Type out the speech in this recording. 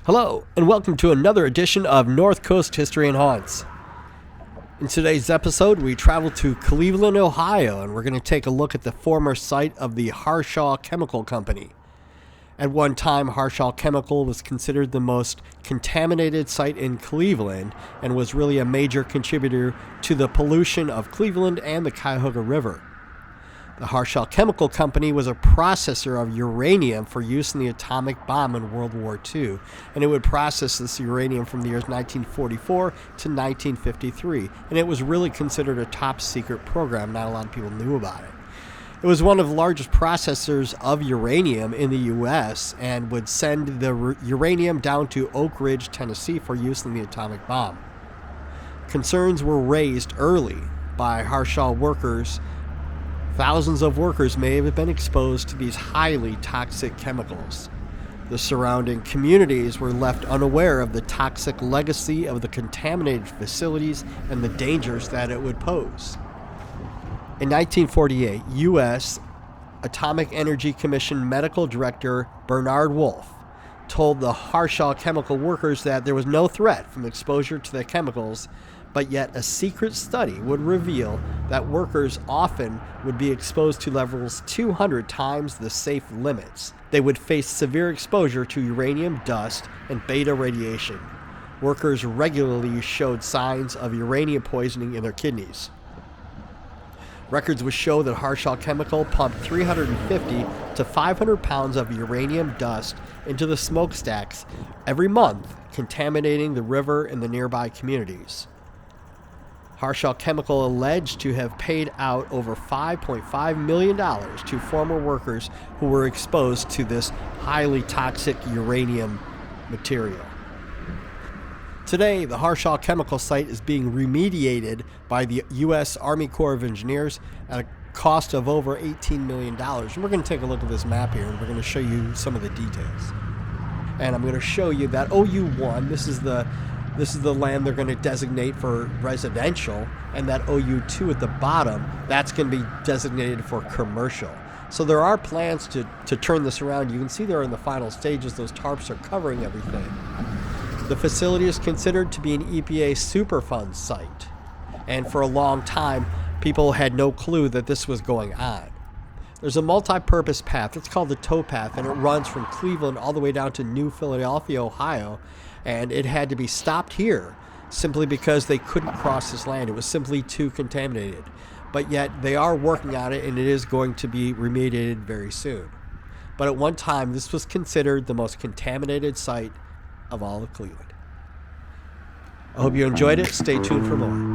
Hello, and welcome to another edition of North Coast History and Haunts. In today's episode, we travel to Cleveland, Ohio, and we're going to take a look at the former site of the Harshaw Chemical Company. At one time, Harshaw Chemical was considered the most contaminated site in Cleveland and was really a major contributor to the pollution of Cleveland and the Cuyahoga River. The Harshaw Chemical Company was a processor of uranium for use in the atomic bomb in World War II, and it would process this uranium from the years 1944 to 1953, and it was really considered a top-secret program. Not a lot of people knew about it. It was one of the largest processors of uranium in the U.S. and would send the uranium down to Oak Ridge, Tennessee for use in the atomic bomb. Concerns were raised early by Harshaw workers. Thousands of workers may have been exposed to these highly toxic chemicals. The surrounding communities were left unaware of the toxic legacy of the contaminated facilities and the dangers that it would pose. In 1948, U.S. Atomic Energy Commission Medical Director Bernard Wolfe told the Harshaw Chemical workers that there was no threat from exposure to the chemicals, but yet a secret study would reveal that workers often would be exposed to levels 200 times the safe limits. They would face severe exposure to uranium dust and beta radiation. Workers regularly showed signs of uranium poisoning in their kidneys. Records would show that Harshaw Chemical pumped 350 to 500 pounds of uranium dust into the smokestacks every month, contaminating the river and the nearby communities. Harshaw Chemical alleged to have paid out over $5.5 million to former workers who were exposed to this highly toxic uranium material. Today, the Harshaw Chemical site is being remediated by the U.S. Army Corps of Engineers at a cost of over $18 million. And we're going to take a look at this map here, and we're going to show you some of the details. And I'm going to show you that OU1, this is the land they're going to designate for residential, and that OU2 at the bottom, that's going to be designated for commercial. So there are plans to turn this around. You can see they're in the final stages. Those tarps are covering everything. The facility is considered to be an EPA Superfund site, and for a long time, people had no clue that this was going on. There's a multi-purpose path. It's called the towpath, and it runs from Cleveland all the way down to New Philadelphia, Ohio, and it had to be stopped here simply because they couldn't cross this land. It was simply too contaminated. But yet they are working on it, and it is going to be remediated very soon. But at one time, this was considered the most contaminated site of all of Cleveland. I hope you enjoyed it. Stay tuned for more.